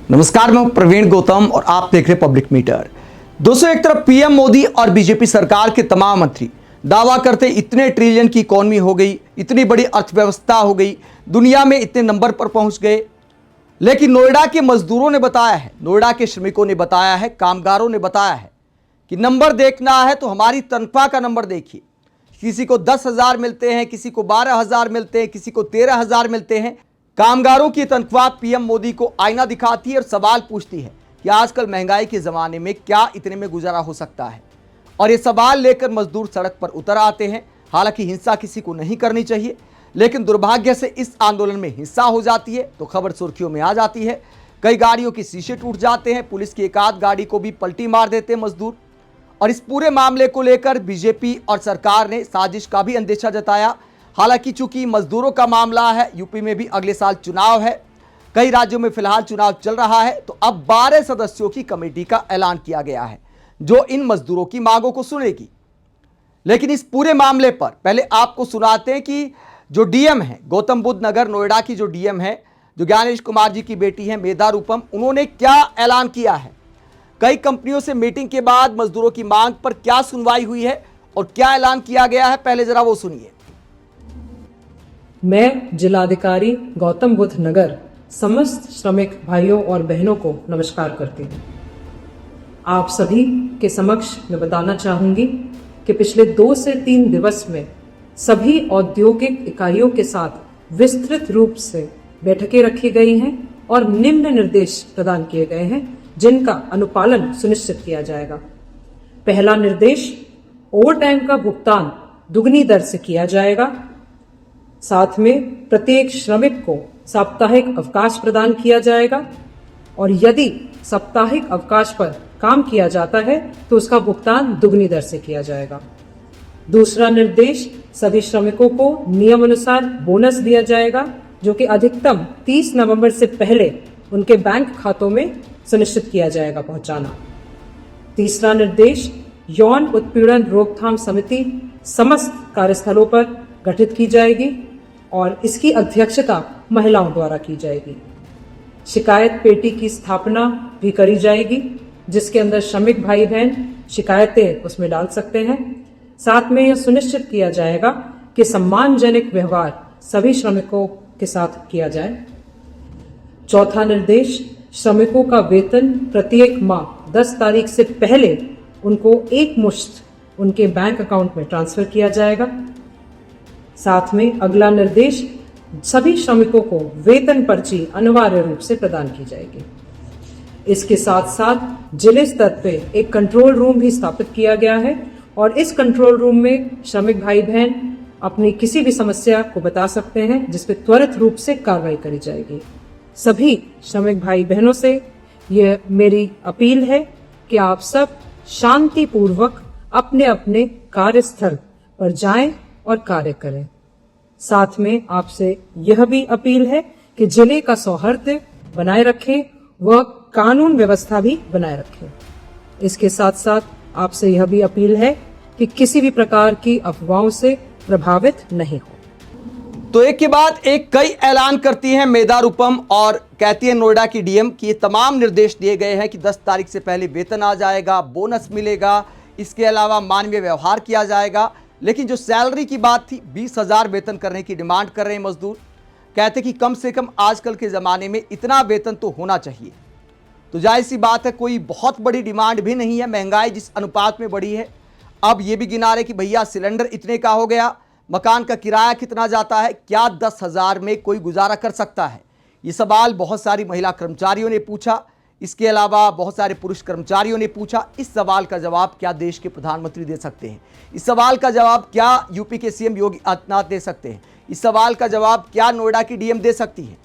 नमस्कार, मैं प्रवीण गौतम और आप देख रहे पब्लिक मीटर। दोस्तों, एक तरफ पीएम मोदी और बीजेपी सरकार के तमाम मंत्री दावा करते इतने ट्रिलियन की इकोनॉमी हो गई, इतनी बड़ी अर्थव्यवस्था हो गई, दुनिया में इतने नंबर पर पहुंच गए। लेकिन नोएडा के मजदूरों ने बताया है, नोएडा के श्रमिकों ने बताया है, कामगारों ने बताया है कि नंबर देखना है तो हमारी तनख्वाह का नंबर देखिए। किसी को 10,000 मिलते हैं, किसी को 12,000 मिलते हैं, किसी को 13,000 मिलते हैं। कामगारों की तनख्वाह पीएम मोदी को आईना दिखाती है और सवाल पूछती है कि आजकल महंगाई के ज़माने में क्या इतने में गुजारा हो सकता है। और ये सवाल लेकर मजदूर सड़क पर उतर आते हैं। हालांकि हिंसा किसी को नहीं करनी चाहिए, लेकिन दुर्भाग्य से इस आंदोलन में हिंसा हो जाती है तो खबर सुर्खियों में आ जाती है। कई गाड़ियों के शीशे टूट जाते हैं, पुलिस की एक आध गाड़ी को भी पलटी मार देते हैं मजदूर। और इस पूरे मामले को लेकर बीजेपी और सरकार ने साजिश का भी अंदेशा जताया। हालांकि चूंकि मजदूरों का मामला है, यूपी में भी अगले साल चुनाव है, कई राज्यों में फिलहाल चुनाव चल रहा है, तो अब 12 सदस्यों की कमेटी का ऐलान किया गया है जो इन मजदूरों की मांगों को सुनेगी। लेकिन इस पूरे मामले पर पहले आपको सुनाते हैं कि जो डीएम है गौतम बुद्ध नगर नोएडा की, जो डीएम है, जो ज्ञानेश कुमार जी की बेटी है मेधा रूपम, उन्होंने क्या ऐलान किया है। कई कंपनियों से मीटिंग के बाद मजदूरों की मांग पर क्या सुनवाई हुई है और क्या ऐलान किया गया है, पहले जरा वो सुनिए। मैं जिलाधिकारी गौतम बुद्ध नगर समस्त श्रमिक भाइयों और बहनों को नमस्कार करती हूँ। आप सभी के समक्ष मैं बताना चाहूँगी कि पिछले 2 से 3 दिवस में सभी औद्योगिक इकाइयों के साथ विस्तृत रूप से बैठकें रखी गई हैं और निम्न निर्देश प्रदान किए गए हैं जिनका अनुपालन सुनिश्चित किया जाएगा। पहला निर्देश, ओवरटाइम का भुगतान दुगनी दर से किया जाएगा। साथ में प्रत्येक श्रमिक को साप्ताहिक अवकाश प्रदान किया जाएगा और यदि साप्ताहिक अवकाश पर काम किया जाता है तो उसका भुगतान दुगनी दर से किया जाएगा। दूसरा निर्देश, सभी श्रमिकों को नियम अनुसार बोनस दिया जाएगा जो कि अधिकतम 30 नवंबर से पहले उनके बैंक खातों में सुनिश्चित किया जाएगा पहुंचाना। तीसरा निर्देश, यौन उत्पीड़न रोकथाम समिति समस्त कार्यस्थलों पर गठित की जाएगी और इसकी अध्यक्षता महिलाओं द्वारा की जाएगी। शिकायत पेटी की स्थापना भी करी जाएगी जिसके अंदर श्रमिक भाई बहन शिकायतें उसमें डाल सकते हैं। साथ में यह सुनिश्चित किया जाएगा कि सम्मानजनक व्यवहार सभी श्रमिकों के साथ किया जाए। चौथा निर्देश, श्रमिकों का वेतन प्रत्येक माह 10 तारीख से पहले उनको एक मुश्त उनके बैंक अकाउंट में ट्रांसफर किया जाएगा। साथ में अगला निर्देश, सभी श्रमिकों को वेतन पर्ची अनिवार्य रूप से प्रदान की जाएगी। इसके साथ साथ जिले स्तर पे एक कंट्रोल रूम भी स्थापित किया गया है और इस कंट्रोल रूम में श्रमिक भाई बहन अपनी किसी भी समस्या को बता सकते हैं जिस पे त्वरित रूप से कार्रवाई करी जाएगी। सभी श्रमिक भाई बहनों से यह मेरी अपील है कि आप सब शांतिपूर्वक अपने अपने कार्यस्थल पर जाएं और कार्य करें। साथ में आपसे यह भी अपील है कि जिले का सौहार्द बनाए रखें व कानून व्यवस्था भी बनाए रखें। इसके साथ साथ आपसे यह भी अपील है कि किसी भी प्रकार की अफवाहों से प्रभावित नहीं हो। तो एक के बाद एक कई ऐलान करती हैं मेधा रूपम और कहती है नोएडा की डीएम कि ये तमाम निर्देश दिए गए हैं कि 10 तारीख से पहले वेतन आ जाएगा, बोनस मिलेगा, इसके अलावा मानवीय व्यवहार किया जाएगा। लेकिन जो सैलरी की बात थी, 20,000 वेतन करने की डिमांड कर रहे हैं मजदूर। कहते कि कम से कम आजकल के ज़माने में इतना वेतन तो होना चाहिए। तो जाहिर सी बात है, कोई बहुत बड़ी डिमांड भी नहीं है। महंगाई जिस अनुपात में बढ़ी है, अब ये भी गिना रहे कि भैया सिलेंडर इतने का हो गया, मकान का किराया कितना जाता है, क्या 10,000 में कोई गुजारा कर सकता है। ये सवाल बहुत सारी महिला कर्मचारियों ने पूछा, इसके अलावा बहुत सारे पुरुष कर्मचारियों ने पूछा। इस सवाल का जवाब क्या देश के प्रधानमंत्री दे सकते हैं? इस सवाल का जवाब क्या यूपी के सीएम योगी आदित्यनाथ दे सकते हैं? इस सवाल का जवाब क्या नोएडा की डीएम दे सकती है?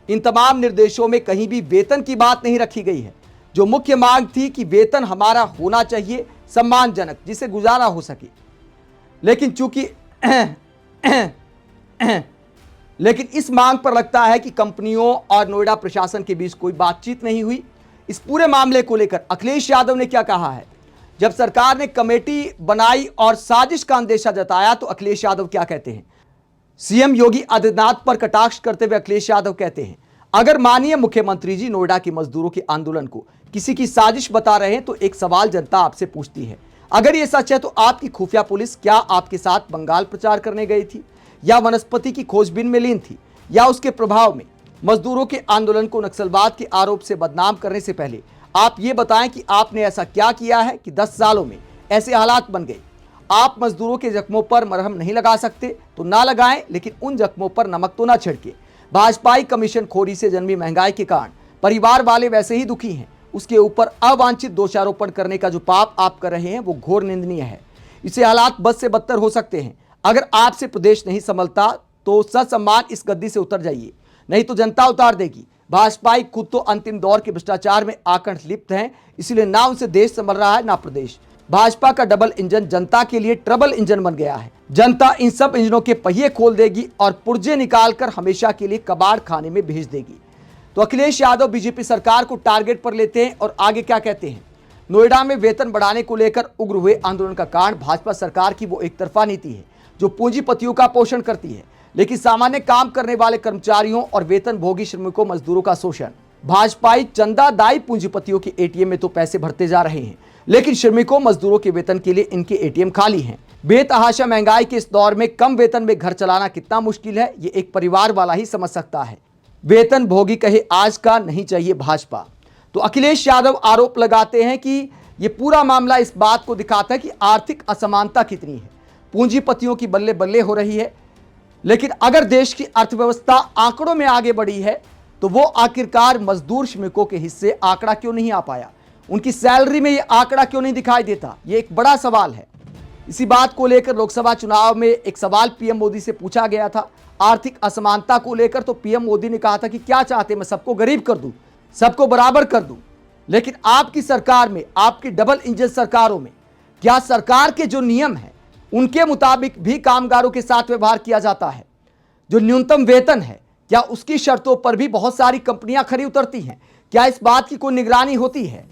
इन तमाम निर्देशों में कहीं भी वेतन की बात नहीं रखी गई है। जो मुख्य मांग थी कि वेतन हमारा होना चाहिए सम्मानजनक, जिसे गुजारा हो सके। लेकिन चूंकि लेकिन इस मांग पर लगता है कि कंपनियों और नोएडा प्रशासन के बीच कोई बातचीत नहीं हुई। इस पूरे मामले को लेकर अखिलेश यादव ने क्या कहा है? जब सरकार ने कमेटी बनाई और साजिश का अंदेशा जताया तो अखिलेश यादव क्या कहते हैं? सीएम योगी आदित्यनाथ पर कटाक्ष करते हुए अखिलेश यादव कहते हैं, अगर माननीय मुख्यमंत्री जी नोएडा के मजदूरों के आंदोलन को किसी की साजिश बता रहे हैं तो एक सवाल जनता आपसे पूछती है, अगर ये सच है तो आपकी खुफिया पुलिस क्या आपके साथ बंगाल प्रचार करने गई थी, या वनस्पति की खोजबीन में लीन थी, या उसके प्रभाव में? मजदूरों के आंदोलन को नक्सलवाद के आरोप से बदनाम करने से पहले आप ये बताएं कि आपने ऐसा क्या किया है कि 10 सालों में ऐसे हालात बन गए। आप मजदूरों के जख्मों पर मरहम नहीं लगा सकते तो ना लगाएं, लेकिन उन जख्मों पर नमक तो ना छिड़के। भाजपाई कमीशन खोरी से जन्मी महंगाई के कारण परिवार वाले वैसे ही दुखी हैं, उसके ऊपर अवांछित दोषारोपण करने का जो पाप आप कर रहे हैं वो घोर निंदनीय है। इससे हालात बद से बदतर हो सकते हैं। अगर आपसे प्रदेश नहीं संभलता तो ससम्मान इस गद्दी से उतर जाइए, नहीं तो जनता उतार देगी। भाजपाई खुद तो अंतिम दौर के भ्रष्टाचार में आकंठ लिप्त हैं, इसलिए ना उनसे देश संभल रहा है ना प्रदेश। भाजपा का डबल इंजन जनता के लिए ट्रबल इंजन बन गया है। जनता इन सब इंजनों के पहिए खोल देगी और पुर्जे निकालकर हमेशा के लिए कबाड़ खाने में भेज देगी। तो अखिलेश यादव बीजेपी सरकार को टारगेट पर लेते हैं और आगे क्या कहते हैं। नोएडा में वेतन बढ़ाने को लेकर उग्र हुए आंदोलन का कारण भाजपा सरकार की वो एक तरफा नीति है जो पूंजीपतियों का पोषण करती है, लेकिन सामान्य काम करने वाले कर्मचारियों और वेतन भोगी श्रमिकों मजदूरों का शोषण। भाजपाई चंदादायी पूंजीपतियों के एटीएम में तो पैसे भरते जा रहे हैं, लेकिन श्रमिकों मजदूरों के वेतन के लिए इनके एटीएम खाली हैं। बेतहाशा महंगाई के इस दौर में कम वेतन में घर चलाना कितना मुश्किल है, ये एक परिवार वाला ही समझ सकता है। वेतन भोगी कहे आज का नहीं चाहिए भाजपा। तो अखिलेश यादव आरोप लगाते हैं कि ये पूरा मामला इस बात को दिखाता है कि आर्थिक असमानता कितनी है, पूंजीपतियों की बल्ले बल्ले हो रही है। लेकिन अगर देश की अर्थव्यवस्था आंकड़ों में आगे बढ़ी है तो वो आखिरकार मजदूर श्रमिकों के हिस्से आंकड़ा क्यों नहीं आ पाया, उनकी सैलरी में ये आंकड़ा क्यों नहीं दिखाई देता, ये एक बड़ा सवाल है। इसी बात को लेकर लोकसभा चुनाव में एक सवाल पीएम मोदी से पूछा गया था आर्थिक असमानता को लेकर, तो पीएम मोदी ने कहा था कि क्या चाहते, मैं सबको गरीब कर दूं, सबको बराबर कर दूं। लेकिन आपकी सरकार में, आपकी डबल इंजन सरकारों में, क्या सरकार के जो नियम हैं उनके मुताबिक भी कामगारों के साथ व्यवहार किया जाता है? जो न्यूनतम वेतन है, क्या उसकी शर्तों पर भी बहुत सारी कंपनियां खरी उतरती हैं? क्या इस बात की कोई निगरानी होती है?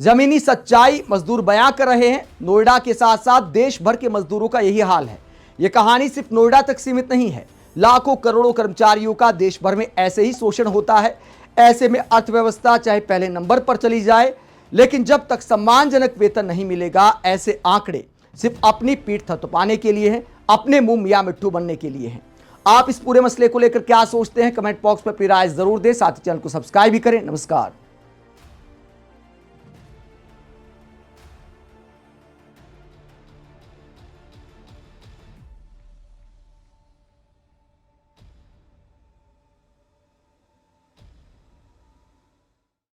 जमीनी सच्चाई मजदूर बयां कर रहे हैं। नोएडा के साथ साथ देश भर के मजदूरों का यही हाल है। यह कहानी सिर्फ नोएडा तक सीमित नहीं है, लाखों करोड़ों कर्मचारियों का देश भर में ऐसे ही शोषण होता है। ऐसे में अर्थव्यवस्था चाहे पहले नंबर पर चली जाए, लेकिन जब तक सम्मानजनक वेतन नहीं मिलेगा, ऐसे आंकड़े सिर्फ अपनी पीठ थपथपाने के लिए हैं, अपने मुंह मियां मिट्ठू बनने के लिए हैं। आप इस पूरे मसले को लेकर क्या सोचते हैं? कमेंट बॉक्स में अपनी राय जरूर दें, साथ ही चैनल को सब्सक्राइब भी करें। नमस्कार।